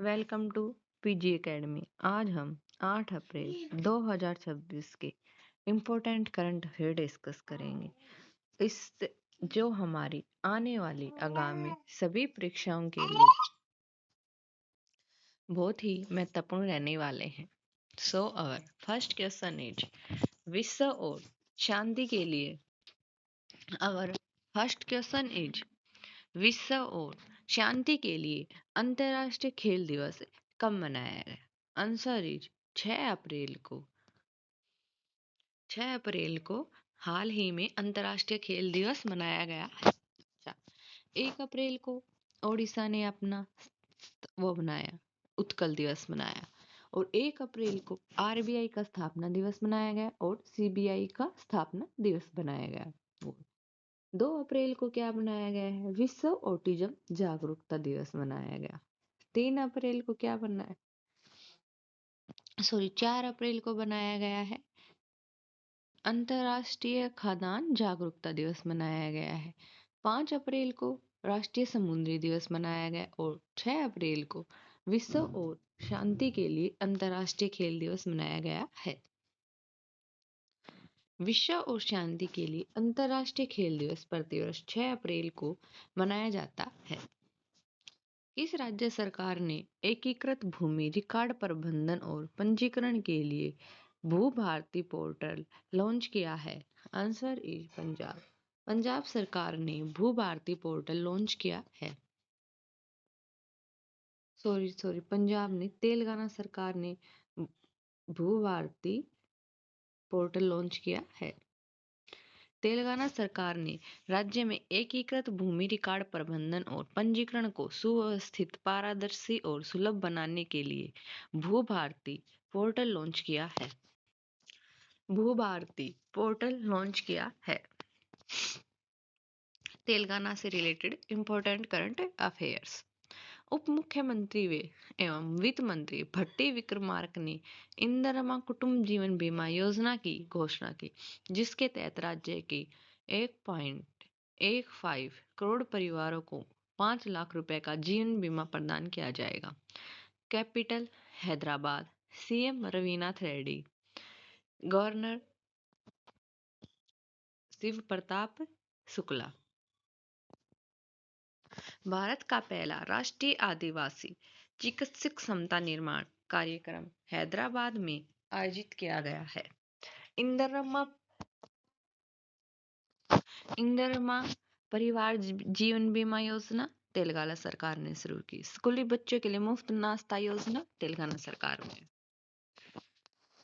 Welcome to PG academy. आज हम 8 अप्रैल 2026 के इम्पोर्टेंट करंट अफेयर डिस्कस करेंगे। इस जो हमारी आने वाली आगामी सभी परीक्षाओं के लिए बहुत ही महत्वपूर्ण रहने वाले हैं। सो अवर फर्स्ट क्वेश्चन इज विश्व और शांति के लिए। अवर फर्स्ट क्वेश्चन इज विश्व और शांति के लिए अंतर्राष्ट्रीय खेल दिवस कब मनाया गया? आंसर इज 6 अप्रैल को। 6 अप्रैल को हाल ही में अंतर्राष्ट्रीय खेल दिवस मनाया गया है। 1 अप्रैल को ओडिशा ने अपना वो बनाया, उत्कल दिवस मनाया। और 1 अप्रैल को आरबीआई का स्थापना दिवस मनाया गया और सीबीआई का स्थापना दिवस बनाया गया। 2 अप्रैल को क्या मनाया गया है? विश्व ऑटिज्म जागरूकता दिवस मनाया गया। 3 अप्रैल को क्या बनाया? 4 अप्रैल को बनाया गया है अंतर्राष्ट्रीय खाद्यान्न जागरूकता दिवस मनाया गया है। 5 अप्रैल को राष्ट्रीय समुद्री दिवस मनाया गया और 6 अप्रैल को विश्व और शांति के लिए अंतर्राष्ट्रीय खेल दिवस मनाया गया है। विश्व और शांति के लिए अंतर्राष्ट्रीय खेल दिवस प्रतिवर्ष 6 अप्रैल को मनाया जाता है। किस राज्य सरकार ने एकीकृत भूमि रिकॉर्ड प्रबंधन और पंजीकरण के लिए भू भारती पोर्टल लॉन्च किया है? Answer is Punjab. पंजाब सरकार ने भू भारती पोर्टल लॉन्च किया है। पंजाब ने तेलंगाना सरकार ने भू भारती पोर्टल लॉन्च किया है। तेलंगाना सरकार ने राज्य में एकीकृत भूमि रिकॉर्ड प्रबंधन और पंजीकरण को सुव्यवस्थित, पारदर्शी और सुलभ बनाने के लिए भू भारती पोर्टल लॉन्च किया है। भू भारती पोर्टल लॉन्च किया है। तेलंगाना से रिलेटेड इंपॉर्टेंट करंट अफेयर्स। उप मुख्यमंत्री एवं वित्त मंत्री भट्टी विक्रमार्क ने इंदिरा कुटुंब जीवन बीमा योजना की घोषणा की, जिसके तहत राज्य के 1.15 करोड़ परिवारों को 5 लाख रुपए का जीवन बीमा प्रदान किया जाएगा। Capital Hyderabad. CM Ravinath Reddy. Governor Shiv Pratap Shukla. Bharat का पहला राष्ट्रीय आदिवासी चिकित्सक क्षमता निर्माण कार्यक्रम हैदराबाद में आयोजित किया गया है। इंदिरा परिवार जीवन बीमा योजना तेलंगाना सरकार ने शुरू की। स्कूली बच्चों के लिए मुफ्त नाश्ता योजना तेलंगाना सरकार में।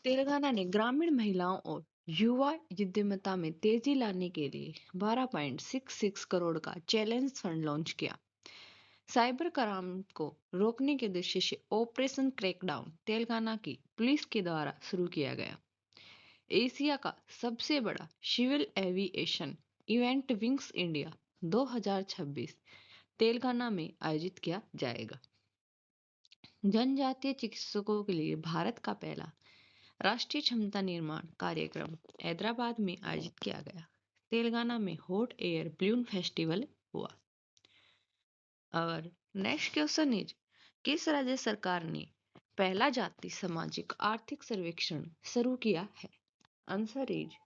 तेलंगाना ने ग्रामीण महिलाओं और युवा उद्यमिता में तेजी लाने के लिए 12.66 करोड़ का चैलेंज फंड लॉन्च किया। साइबर क्राइम को रोकने के उद्देश्य से ऑपरेशन क्रैकडाउन तेलंगाना की पुलिस के द्वारा शुरू किया गया। एशिया का सबसे बड़ा civil aviation event Wings India 2026 Telangana में आयोजित किया जाएगा। जनजातीय चिकित्सकों के लिए भारत का पहला राष्ट्रीय क्षमता निर्माण कार्यक्रम हैदराबाद में आयोजित किया गया। तेलंगाना में हॉट एयर बलून फेस्टिवल हुआ। और नेक्स्ट क्वेश्चन इज किस राज्य सरकार ने पहला जाति सामाजिक आर्थिक सर्वेक्षण शुरू किया है? Answer is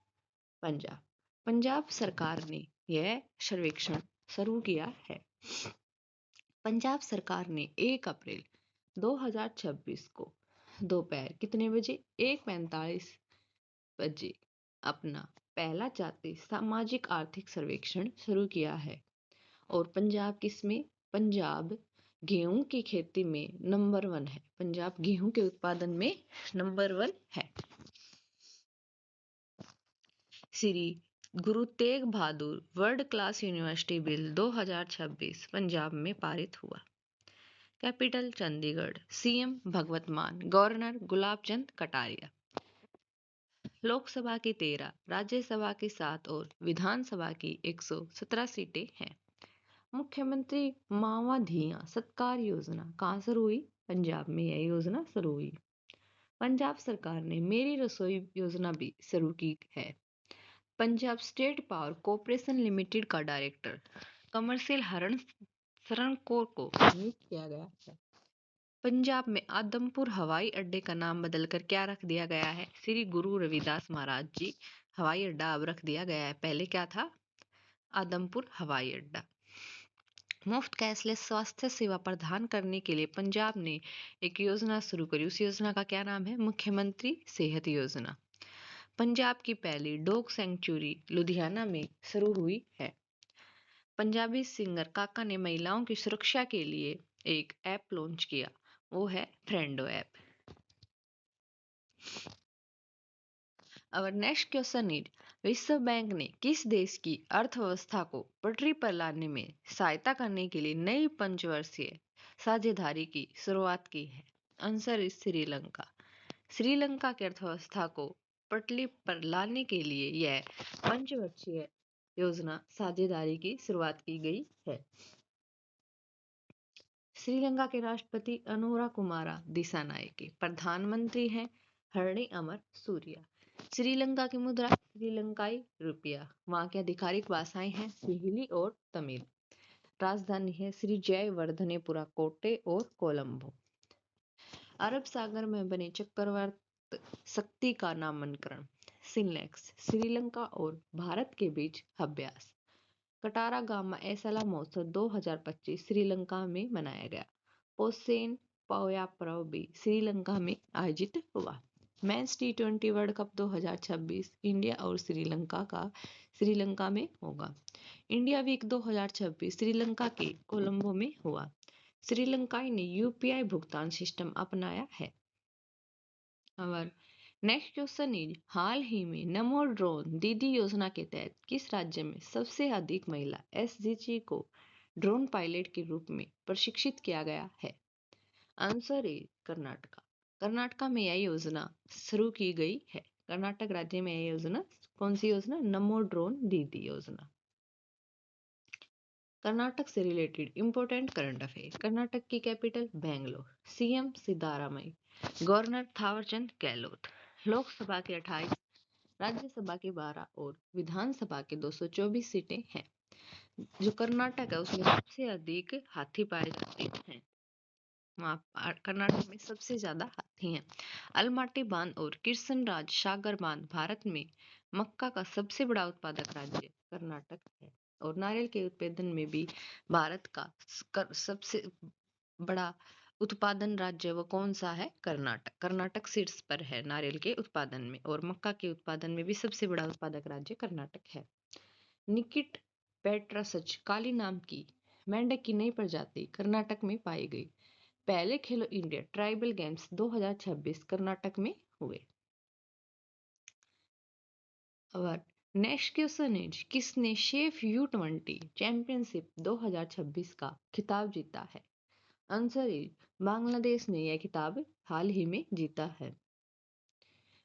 Punjab. पंजाब सरकार ने यह सर्वेक्षण शुरू किया है। पंजाब सरकार ने 1 अप्रैल 2026 को दोपहर कितने बजे? 1:45 बजे अपना पहला जाति सामाजिक आर्थिक सर्वेक्षण शुरू किया है। और पंजाब किसमें? पंजाब गेहूं की खेती में नंबर 1 है। पंजाब गेहूं के उत्पादन में नंबर 1 है। Shri Guru Tegh Bahadur world class university bill 2026 Punjab में पारित हुआ। Capital Chandigarh. CM Bhagwant Mann. Governor Gulab Chand Kataria. Lok Sabha की 13, राज्यसभा की 7 और विधानसभा की 117 सीटें हैं। मुख्यमंत्री मावा धिया सत्कार योजना कहाँ शुरू हुई? पंजाब में यह योजना शुरू हुई। पंजाब सरकार ने मेरी रसोई योजना भी शुरू की है। Punjab state power corporation limited का डायरेक्टर कमर्शियल शरण कौर को नियुक्त किया गया है। पंजाब में आदमपुर हवाई अड्डे का नाम बदलकर क्या रख दिया गया है? श्री गुरु रविदास महाराज जी हवाई अड्डा अब रख दिया गया है। पहले क्या था? आदमपुर हवाई अड्डा। मुफ्त कैशलेस स्वास्थ्य सेवा प्रदान करने के लिए पंजाब ने एक योजना शुरू करी। उस योजना का क्या नाम है? मुख्यमंत्री सेहत योजना। पंजाब की पहली डॉग सेंचुरी लुधियाना में शुरू हुई है। पंजाबी सिंगर काका ने महिलाओं की सुरक्षा के लिए एक ऐप लॉन्च किया, वो है friendo app. Our next question is, विश्व बैंक ने किस देश की अर्थव्यवस्था को पटरी पर लाने में सहायता करने के लिए नई पंचवर्षीय साझेदारी की शुरुआत की है? Answer is Sri Lanka. श्रीलंका की अर्थव्यवस्था को पटरी पर लाने के लिए यह पंचवर्षीय योजना साझेदारी की शुरुआत की गई है। श्रीलंका के राष्ट्रपति अनुरा कुमारा दिसानायके, प्रधानमंत्री हैं हरणी अमर सूर्या। श्रीलंका की मुद्रा श्रीलंकाई रुपया। वहाँ की आधिकारिक भाषाएं हैं सिंहली और तमिल। राजधानी है श्री जयवर्धनेपुरा कोटे और कोलंबो। अरब सागर में बने चक्रवात शक्ति का नामकरण सिनलेक्स। श्रीलंका और भारत के बीच अभ्यास। कटारा गामा एसला महोत्सव 2025 श्रीलंका में मनाया गया। पोसेन पाओया पर्व भी श्रीलंका में आयोजित हुआ। Mains T20 world cup 2026 India और श्रीलंका का श्रीलंका में होगा। इंडिया वीक 2026 श्रीलंका के कोलंबो में हुआ। श्रीलंकाई ने UPI भुगतान सिस्टम अपनाया है। और नेक्स्ट क्वेश्चन इज, हाल ही में नमो ड्रोन दीदी योजना के तहत किस राज्य में सबसे अधिक महिला SGG को ड्रोन पायलट के रूप में प्रशिक्षित किया गया है? Answer is Karnataka. कर्नाटका में यह योजना शुरू की गई है। कर्नाटक राज्य में यह योजना, कौन सी योजना? नमो ड्रोन दीदी योजना। कर्नाटक से related important current affair. Karnataka की capital Bangalore. CM Siddaramaiah, governor Thawarchand Gehlot. Lok Sabha के 28, राज्यसभा के 12 और विधानसभा के 224 सीटें हैं। जो कर्नाटक है उसमें सबसे अधिक हाथी पाए जाते हैं। वहाँ कर्नाटक में सबसे ज्यादा हाथी हैं। अलमाटी बांध और कृष्णराज सागर बांध भारत में मक्का का सबसे बड़ा उत्पादक राज्य कर्नाटक है। और नारियल के उत्पादन में भी भारत का सबसे बड़ा उत्पादन राज्य वो कौन सा है? कर्नाटक। कर्नाटक शीर्ष पर है नारियल के उत्पादन में, और मक्का के उत्पादन में भी सबसे बड़ा उत्पादक राज्य कर्नाटक है। निकिट पेट्रासच काली नाम की मेंढक की नई प्रजाति कर्नाटक में पाई गई। पहले खेलो इंडिया ट्राइबल गेम्स 2026 कर्नाटक में हुए। और नेक्स्ट क्वेश्चन इज, किसने शेफ U20 चैंपियनशिप 2026 का खिताब जीता है? आंसर इज बांग्लादेश ने यह खिताब हाल ही में जीता है।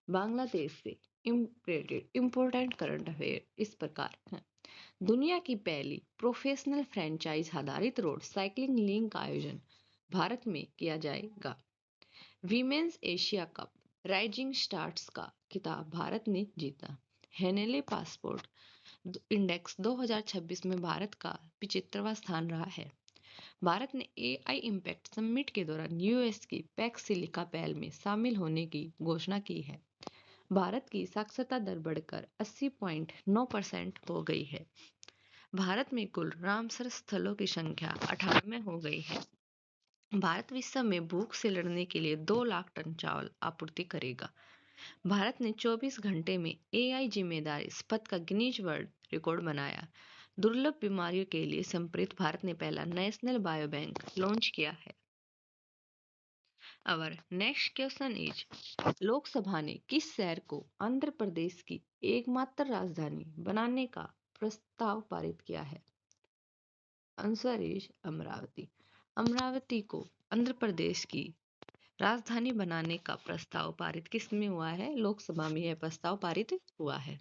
बांग्लादेश से इंपोर्टेंट करंट अफेयर इस प्रकार है। दुनिया की पहली प्रोफेशनल फ्रेंचाइज आधारित रोड साइकिलिंग लीग का आयोजन भारत में किया जाएगा। Women's Asia cup rising stars का खिताब भारत ने जीता। हेनेले पासपोर्ट इंडेक्स 2026 में भारत का 75वां स्थान रहा है। भारत ने AI इम्पैक्ट समिट के दौरान US की पैक्स सिलिका पहल में शामिल होने की घोषणा की है। भारत की साक्षरता दर बढ़कर 80.9% हो गई है। भारत में कुल रामसर स्थलों की संख्या 98 हो गई है। भारत विश्व में भूख से लड़ने के लिए 2 लाख टन चावल आपूर्ति करेगा। भारत ने 24 घंटे में AI जिम्मेदारी स्पत का गिनीज वर्ल्ड रिकॉर्ड बनाया। दुर्लभ बीमारियों के लिए समर्पित भारत ने पहला नेशनल बायो बैंक लॉन्च किया है। Our next question is, Lok Sabha ने किस शहर को आंध्र प्रदेश की एकमात्र राजधानी बनाने का प्रस्ताव पारित किया है? Answer is Amravati. अमरावती को आंध्र प्रदेश की राजधानी बनाने का प्रस्ताव पारित किस में हुआ है? लोकसभा में यह प्रस्ताव पारित हुआ है।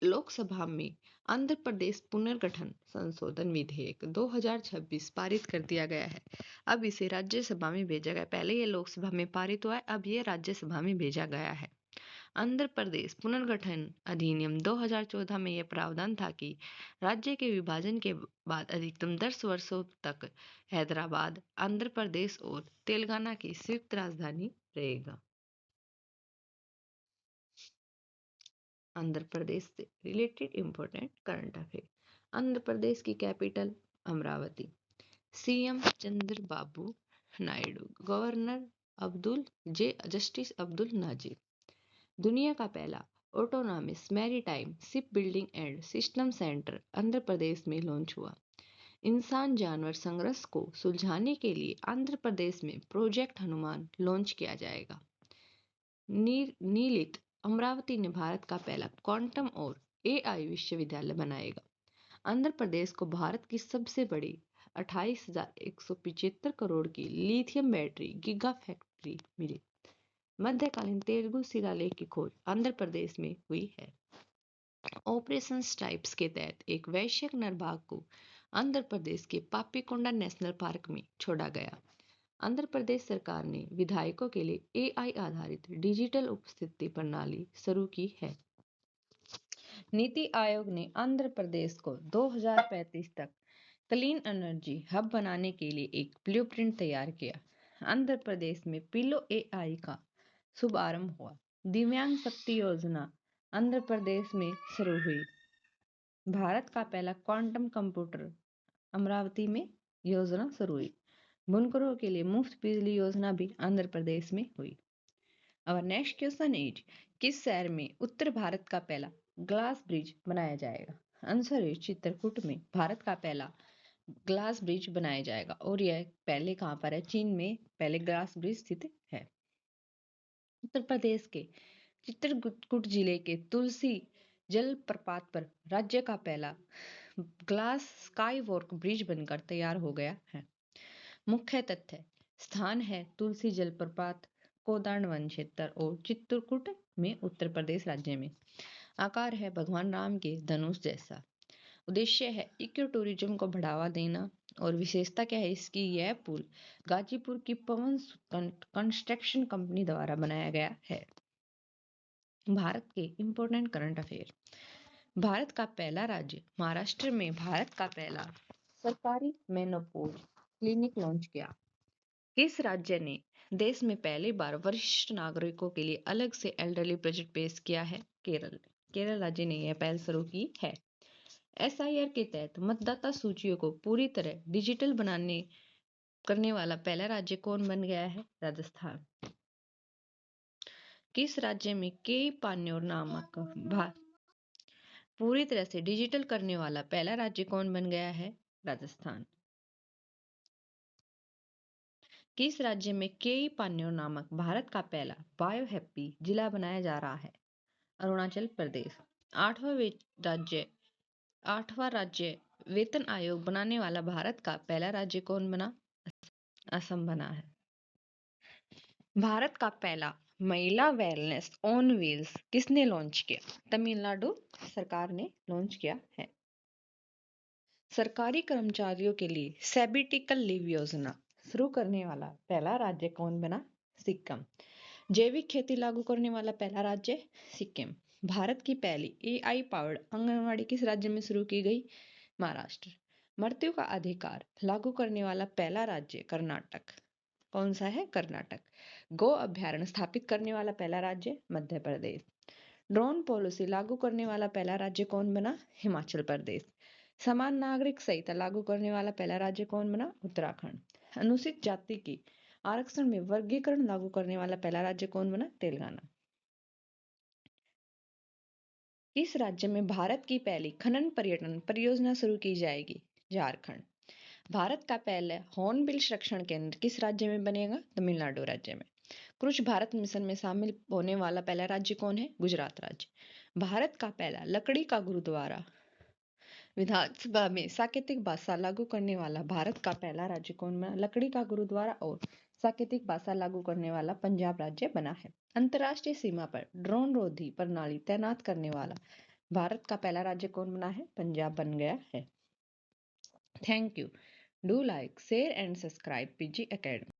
लोकसभा में आंध्र प्रदेश पुनर्गठन संशोधन विधेयक 2026 पारित कर दिया गया है। अब इसे राज्यसभा में भेजा गया। पहले यह लोकसभा में पारित हुआ है, अब यह राज्यसभा में भेजा गया है। आंध्र प्रदेश पुनर्गठन अधिनियम 2014 में यह प्रावधान था कि राज्य के विभाजन के बाद अधिकतम 10 वर्षों तक हैदराबाद आंध्र प्रदेश और तेलंगाना की संयुक्त राजधानी रहेगा। आंध्र प्रदेश से related important current affair. Andhra Pradesh की capital Amaravati. CM Chandrababu Naidu. Governor justice Abdul Nazeer. दुनिया का पहला autonomous maritime shipbuilding and system centre Andhra Pradesh में लॉन्च हुआ। इंसान जानवर संघर्ष को सुलझाने के लिए आंध्र प्रदेश में प्रोजेक्ट हनुमान लॉन्च किया जाएगा। नीलित अमरावती ने भारत का पहला क्वांटम और एआई विश्वविद्यालय बनाएगा। आंध्र प्रदेश को भारत की सबसे बड़ी 28,175 करोड़ की लिथियम बैटरी गीगा फैक्ट्री मिली। मध्यकालीन तेलुगु शिलालेख की खोज आंध्र प्रदेश में हुई है। ऑपरेशन स्ट्राइप्स के तहत एक वैश्यक नरबाघ को आंध्र प्रदेश के पापीकोंडा नेशनल पार्क में छोड़ा गया। आंध्र प्रदेश सरकार ने विधायकों के लिए एआई आधारित डिजिटल उपस्थिति प्रणाली शुरू की है। नीति आयोग ने आंध्र प्रदेश को 2035 तक क्लीन एनर्जी हब बनाने के लिए एक ब्लूप्रिंट तैयार किया। आंध्र प्रदेश में पिलो एआई का शुभारंभ हुआ। दिव्यांग शक्ति योजना आंध्र प्रदेश में शुरू हुई। भारत का पहला क्वांटम कंप्यूटर अमरावती में योजना शुरू हुई। बुनकरों के लिए मुफ्त बिजली योजना भी आंध्र प्रदेश में हुई। और नेक्स्ट क्वेश्चन इज, किस शहर में उत्तर भारत का पहला ग्लास ब्रिज बनाया जाएगा? आंसर इज चित्रकूट में भारत का पहला ग्लास ब्रिज बनाया जाएगा। और यह पहले कहाँ पर है? चीन में पहले ग्लास ब्रिज स्थित है। उत्तर प्रदेश के चित्रकूट जिले के तुलसी जलप्रपात पर राज्य का पहला ग्लास स्काई वॉक ब्रिज बनकर तैयार हो गया है। मुख्य तथ्य: स्थान है तुलसी जलप्रपात, कोदाड़ वन क्षेत्र और चित्रकूट में उत्तर प्रदेश राज्य में। आकार है भगवान राम के धनुष जैसा। उद्देश्य है इको टूरिज्म को बढ़ावा देना। और विशेषता क्या है इसकी? यह पुल गाजीपुर की पवन कंस्ट्रक्शन कंपनी द्वारा बनाया गया है। भारत के इंपॉर्टेंट करंट अफेयर। भारत का पहला राज्य महाराष्ट्र में भारत का पहला सरकारी मेनोपॉज क्लिनिक लॉन्च किया। किस राज्य ने देश में पहली बार वरिष्ठ नागरिकों के लिए अलग से एल्डरली बजट पेश किया है? केरल। केरल राज्य ने यह पहल शुरू की है। एसआईआर के तहत मतदाता सूचियों को पूरी तरह डिजिटल करने वाला पहला राज्य कौन बन गया है? राजस्थान। किस राज्य में के पान्योर नामक पूरी तरह से डिजिटल करने वाला पहला राज्य कौन बन गया है? राजस्थान। किस राज्य में के पान्योर नामक भारत का पहला बायो हैप्पी जिला बनाया जा रहा है? अरुणाचल प्रदेश। आठवां राज्य वेतन आयोग बनाने वाला भारत का पहला राज्य कौन बना? असम बना है। भारत का पहला महिला वेलनेस ऑन व्हील्स किसने लॉन्च किया? तमिलनाडु सरकार ने लॉन्च किया है। सरकारी कर्मचारियों के लिए सैबिटिकल लीव योजना शुरू करने वाला पहला राज्य कौन बना? सिक्किम। जैविक खेती लागू करने वाला पहला राज्य? सिक्किम। भारत की पहली एआई पावर्ड आंगनवाड़ी किस राज्य में शुरू की गई? महाराष्ट्र। मृत्यु का अधिकार लागू करने वाला पहला राज्य? कर्नाटक। कौन सा है? कर्नाटक। गो अभ्यारण्य स्थापित करने वाला पहला राज्य? मध्य प्रदेश। ड्रोन पॉलिसी लागू करने वाला पहला राज्य कौन बना? हिमाचल प्रदेश। समान नागरिक संहिता लागू करने वाला पहला राज्य कौन बना? उत्तराखंड। अनुसूचित जाति की आरक्षण में वर्गीकरण लागू करने वाला पहला राज्य कौन बना? तेलंगाना। किस राज्य में भारत की पहली खनन पर्यटन परियोजना शुरू की जाएगी? झारखंड। भारत का पहला हॉर्नबिल संरक्षण केंद्र किस राज्य में बनेगा? तमिलनाडु राज्य में। क्रुश भारत मिशन में शामिल होने वाला पहला राज्य कौन है? गुजरात राज्य। भारत का पहला लकड़ी का गुरुद्वारा विधानसभा में सांकेतिक भाषा लागू करने वाला भारत का पहला राज्य कौन बना? लकड़ी का गुरुद्वारा और सांकेतिक भाषा लागू करने वाला पंजाब राज्य बना है। अंतरराष्ट्रीय सीमा पर ड्रोन रोधी प्रणाली तैनात करने वाला भारत का पहला राज्य कौन बना है? पंजाब बन गया है। Thank you. Do like, share and subscribe PG academy.